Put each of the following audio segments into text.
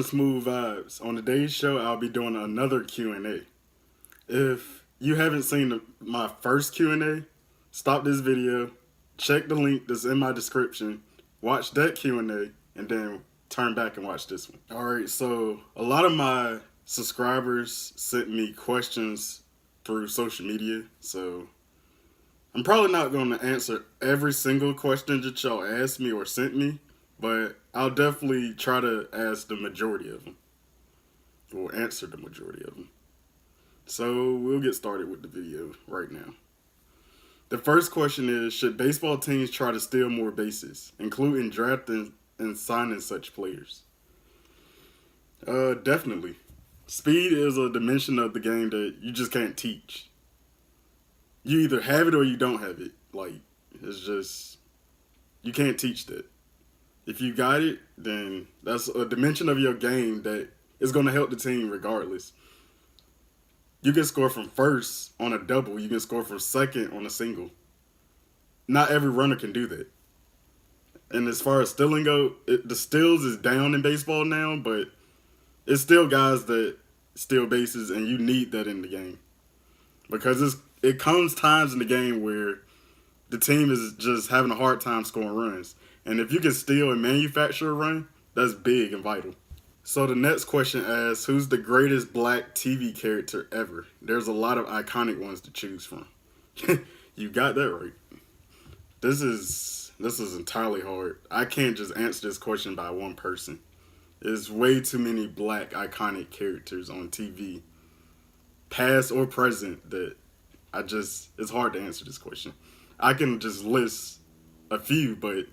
Smooth Vibes. On today's show, I'll be doing another Q&A. If you haven't seen my first Q&A, stop this video, check the link that's in my description, watch that Q&A, and then turn back and watch this one. Alright, so a lot of my subscribers sent me questions through social media, so I'm probably not going to answer every single question that y'all asked me or sent me, but I'll definitely try to ask the majority of them, or answer the majority of them. So we'll get started with the video right now. The first question is, should baseball teams try to steal more bases, including drafting and signing such players? Definitely. Speed is a dimension of the game that you just can't teach. You either have it or you don't have it. Like, it's just, you can't teach that. If you got it, then that's a dimension of your game that is going to help the team regardless. You can score from first on a double. You can score from second on a single. Not every runner can do that. And as far as stealing go, the steals is down in baseball now, but it's still guys that steal bases, and you need that in the game. Because it comes times in the game where the team is just having a hard time scoring runs. And if you can steal and manufacture a run, that's big and vital. So the next question asks, who's the greatest black TV character ever? There's a lot of iconic ones to choose from. You got that right. This is entirely hard. I can't just answer this question by one person. There's way too many black iconic characters on TV, past or present, that it's hard to answer this question. I can just list a few, but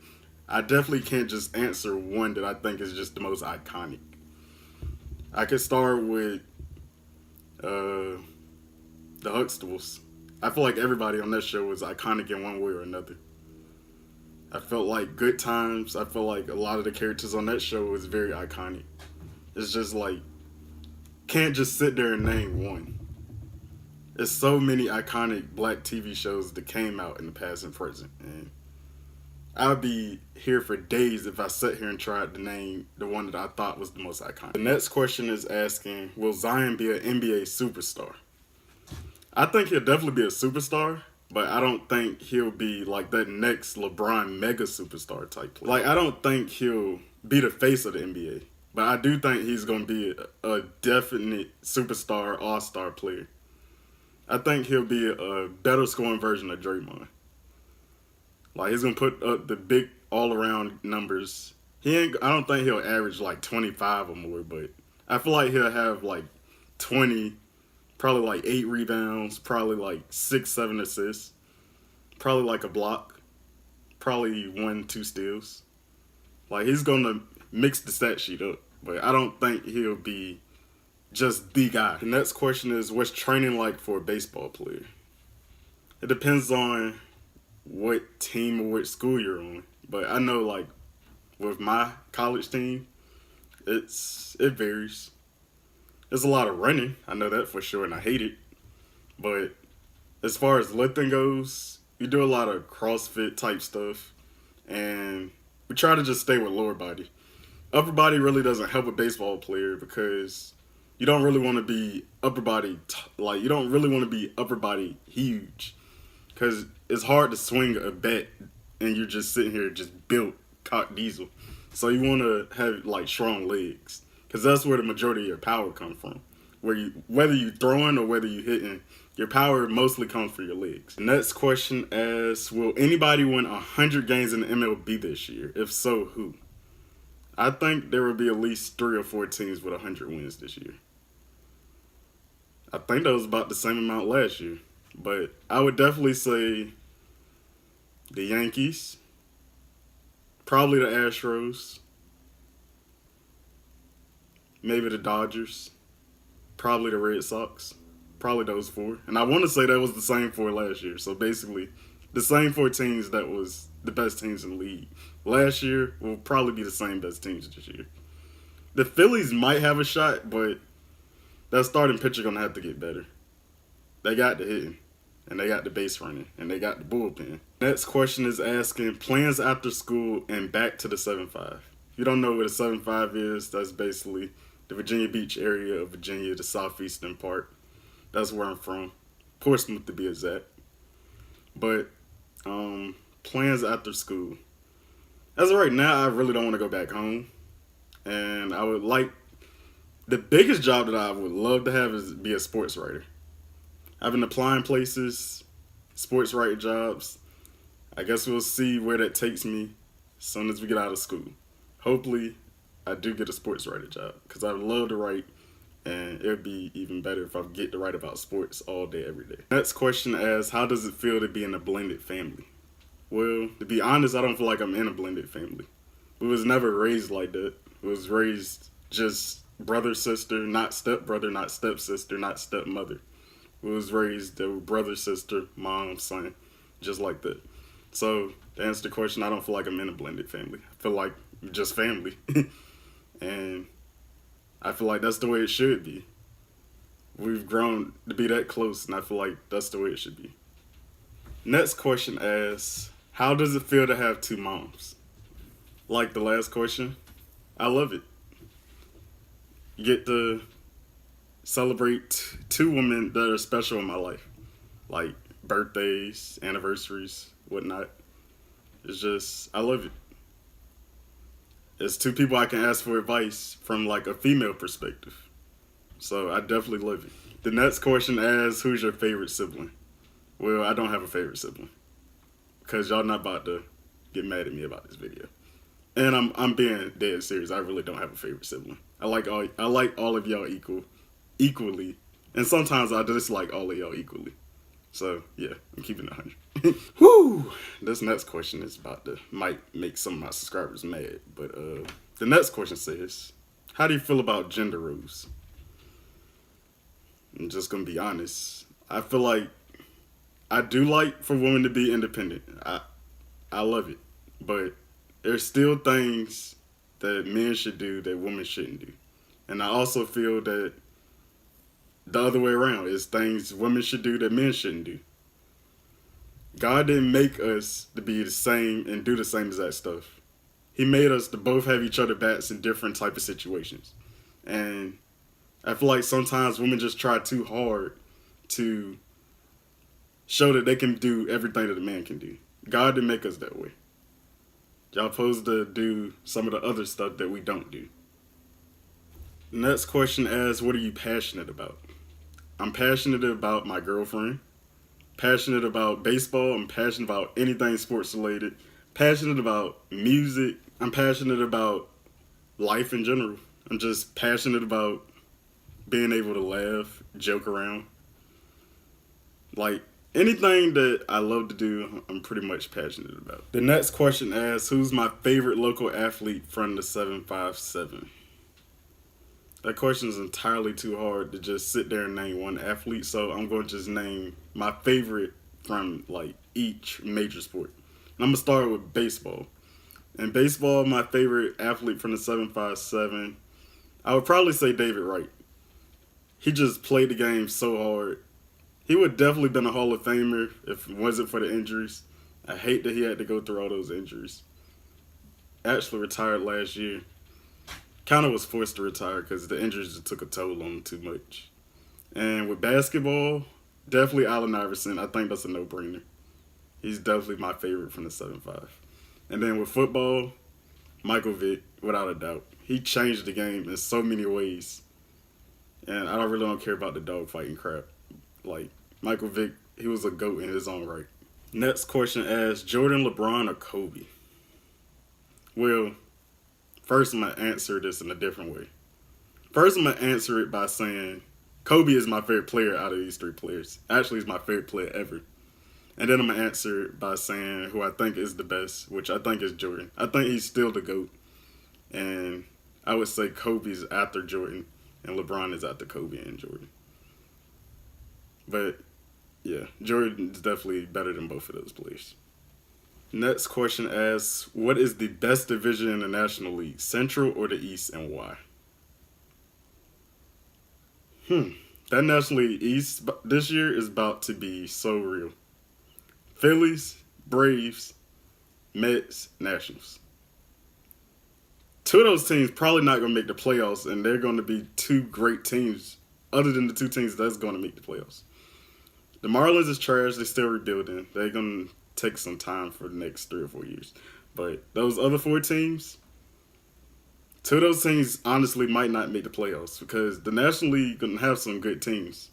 I definitely can't just answer one that I think is just the most iconic. I could start with the Huxtables. I feel like everybody on that show was iconic in one way or another. I felt like Good Times. I feel like a lot of the characters on that show was very iconic. It's just like, can't just sit there and name one. There's so many iconic black TV shows that came out in the past and present, and I'd be here for days if I sat here and tried to name the one that I thought was the most iconic. The next question is asking, will Zion be an NBA superstar? I think he'll definitely be a superstar, but I don't think he'll be like that next LeBron mega superstar type player. Like, I don't think he'll be the face of the NBA, but I do think he's going to be a definite superstar, all-star player. I think he'll be a better scoring version of Draymond. Like, he's going to put up the big all-around numbers. I don't think he'll average like 25 or more, but I feel like he'll have like 20, probably like 8 rebounds, probably like 6, 7 assists, probably like a block, probably 1, 2 steals. Like, he's going to mix the stat sheet up, but I don't think he'll be just the guy. The next question is, what's training like for a baseball player? It depends on what team or what school you're on. But I know, like, with my college team, it varies. There's a lot of running, I know that for sure, and I hate it. But as far as lifting goes, we do a lot of CrossFit type stuff, and we try to just stay with lower body. Upper body really doesn't help a baseball player because you don't really want to be upper body, you don't really want to be upper body huge, because it's hard to swing a bat and you're just sitting here just built cock diesel. So you want to have like strong legs, because that's where the majority of your power comes from. Whether you throwing or whether you hitting, your power mostly comes from your legs. The next question asks, will anybody win 100 games in the MLB this year? If so, who? I think there will be at least 3 or 4 teams with 100 wins this year. I think that was about the same amount last year. But I would definitely say the Yankees, probably the Astros, maybe the Dodgers, probably the Red Sox, probably those 4. And I want to say that was the same 4 last year. So basically, the same 4 teams that was the best teams in the league last year will probably be the same best teams this year. The Phillies might have a shot, but that starting pitcher going to have to get better. They got the hitting, and they got the base running, and they got the bullpen. Next question is asking, plans after school and back to the 7-5. If you don't know what a 7-5 is, that's basically the Virginia Beach area of Virginia, the southeastern part. That's where I'm from. Portsmouth to be exact. But plans after school. As of right now, I really don't want to go back home. And I would like, the biggest job that I would love to have is be a sports writer. I've been applying places, sports writer jobs. I guess we'll see where that takes me as soon as we get out of school. Hopefully, I do get a sports writer job because I would love to write, and it would be even better if I get to write about sports all day, every day. Next question asks, how does it feel to be in a blended family? Well, to be honest, I don't feel like I'm in a blended family. We was never raised like that. We was raised just brother, sister, not stepbrother, not stepsister, not stepmother. We was raised brother, sister, mom, son, just like that. So to answer the question, I don't feel like I'm in a blended family. I feel like just family. And I feel like that's the way it should be. We've grown to be that close, and I feel like that's the way it should be. Next question asks, how does it feel to have two moms? Like the last question, I love it. You get to celebrate two women that are special in my life. Like birthdays, anniversaries, whatnot. It's just, I love it. It's two people I can ask for advice from like a female perspective. So I definitely love it. The next question asks, who's your favorite sibling? Well, I don't have a favorite sibling. Because y'all not about to get mad at me about this video. And I'm being dead serious. I really don't have a favorite sibling. I like all of y'all equally. And sometimes I dislike all of y'all equally. So yeah, I'm keeping it 100. Whew! This next question is might make some of my subscribers mad. But the next question says, how do you feel about gender roles? I'm just gonna be honest. I feel like I do like for women to be independent. I love it. But there's still things that men should do that women shouldn't do. And I also feel that the other way around is things women should do that men shouldn't do. God didn't make us to be the same and do the same exact stuff. He made us to both have each other backs in different type of situations. And I feel like sometimes women just try too hard to show that they can do everything that a man can do. God didn't make us that way. Y'all supposed to do some of the other stuff that we don't do. Next question asks, what are you passionate about? I'm passionate about my girlfriend. Passionate about baseball. I'm passionate about anything sports related. Passionate about music. I'm passionate about life in general. I'm just passionate about being able to laugh, joke around. Like, anything that I love to do, I'm pretty much passionate about. The next question asks, who's my favorite local athlete from the 757? That question is entirely too hard to just sit there and name one athlete, so I'm going to just name my favorite from like each major sport. And I'm going to start with baseball. In baseball, my favorite athlete from the 757, I would probably say David Wright. He just played the game so hard. He would definitely been a Hall of Famer if it wasn't for the injuries. I hate that he had to go through all those injuries. Actually retired last year. Kind of was forced to retire because the injuries just took a toll on him too much. And with basketball, definitely Allen Iverson. I think that's a no-brainer. He's definitely my favorite from the 7-5. And then with football, Michael Vick, without a doubt. He changed the game in so many ways. And I really don't care about the dogfighting crap. Like, Michael Vick, he was a GOAT in his own right. Next question asks, Jordan, LeBron, or Kobe? Well, first I'm going to answer this in a different way. First I'm going to answer it by saying Kobe is my favorite player out of these three players. Actually, he's my favorite player ever. And then I'm going to answer it by saying who I think is the best, which I think is Jordan. I think he's still the GOAT. And I would say Kobe's after Jordan, and LeBron is after Kobe and Jordan. But, yeah, Jordan is definitely better than both of those players. Next question asks, what is the best division in the National League, Central or the East, and why? That National League East this year is about to be so real. Phillies, Braves, Mets, Nationals. Two of those teams probably not going to make the playoffs, and they're going to be two great teams other than the two teams that's going to make the playoffs. The Marlins is trash. They're still rebuilding. They're going to take some time for the next 3 or 4 years. But those other 4 teams, two of those teams honestly might not make the playoffs because the National League going to have some good teams.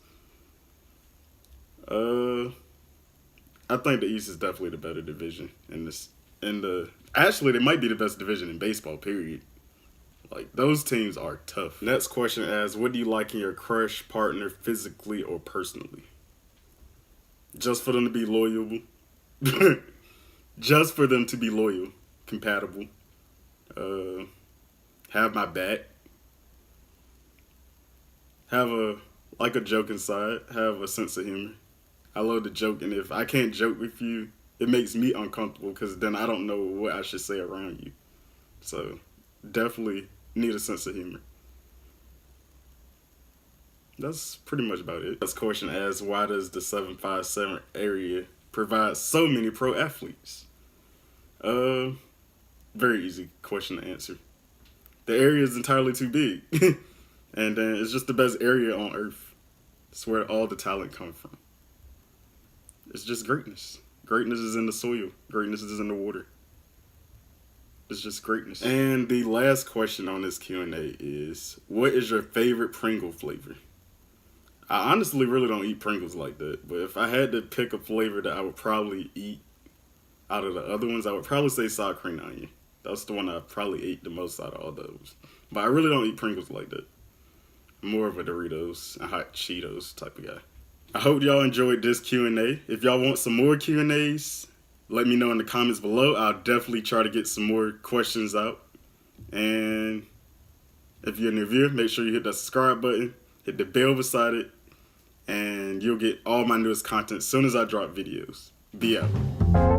I think the East is definitely the better division in this. Actually, they might be the best division in baseball. Period. Like those teams are tough. Next question asks, what do you like in your crush partner, physically or personally? Just for them to be loyal. Just for them to be loyal, compatible. Have my back. Have a joking side. Have a sense of humor. I love to joke, and if I can't joke with you, it makes me uncomfortable because then I don't know what I should say around you. So, definitely need a sense of humor. That's pretty much about it. This question asks, why does the 757 area provide so many pro athletes? Very easy question to answer. The area is entirely too big. And then it's just the best area on earth. It's where all the talent comes from. It's just greatness. Greatness is in the soil. Greatness is in the water. It's just greatness. And the last question on this Q&A is, what is your favorite Pringle flavor? I honestly really don't eat Pringles like that, but if I had to pick a flavor that I would probably eat out of the other ones, I would probably say sour cream and onion. That's the one I probably ate the most out of all those. But I really don't eat Pringles like that. I'm more of a Doritos and hot Cheetos type of guy. I hope y'all enjoyed this Q&A. If y'all want some more Q&As, let me know in the comments below. I'll definitely try to get some more questions out. And if you're a new viewer, make sure you hit that subscribe button, hit the bell beside it, and you'll get all my newest content as soon as I drop videos. Be out.